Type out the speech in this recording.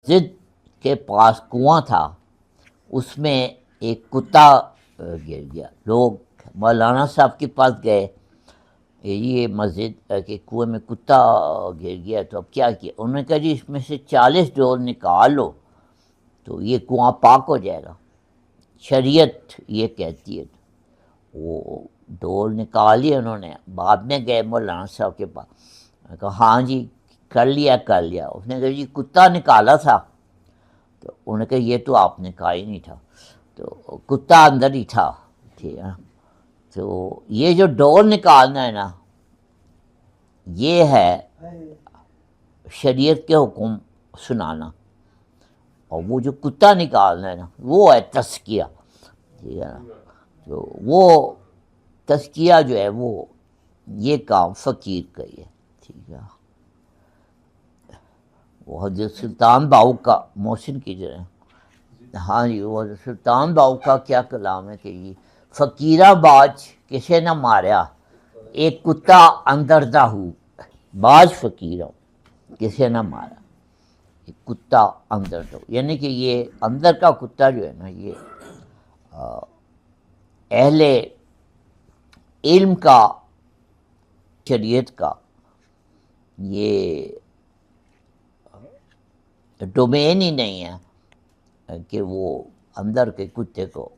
مسجد کے پاس کنواں تھا، اس میں ایک کتا گر گیا. لوگ مولانا صاحب کے پاس گئے، یہ مسجد کے کنویں میں کتا گر گیا تو اب کیا کیا؟ انہوں نے کہا جی اس میں سے 40 ڈول نکال لو تو یہ کنواں پاک ہو جائے گا، شریعت یہ کہتی ہے. وہ ڈول نکالی انہوں نے. بعد میں گئے مولانا صاحب کے پاس، کہا ہاں جی کر لیا. اس نے کہا جی کتا نکالا تھا. تو انہوں نے کہا یہ تو آپ نے کہا ہی نہیں تھا، تو کتا اندر ہی تھا. ٹھیک ہے، تو یہ جو ڈول نکالنا ہے نا، یہ ہے شریعت کے حکم سنانا، اور وہ جو کتا نکالنا ہے نا وہ ہے تزکیہ. ٹھیک ہے نا، تو وہ تزکیہ جو ہے وہ یہ کام فقیر کا ہی ہے. ٹھیک ہے، وہ حضرت سلطان باؤ کا محسن کی جو ہے، ہاں جی وہ حضرت سلطان باؤ کا کیا کلام ہے کہ یہ فقیرہ باج کسے نہ ماریا، ایک کتا اندر دا ہو، باج فقیرہ کسے نہ مارا، ایک کتا اندر دا ہو. یعنی کہ یہ اندر کا کتا جو ہے نا، یہ اہل علم کا، شریعت کا یہ ڈومین ہی نہیں ہے کہ وہ اندر کے کتے کو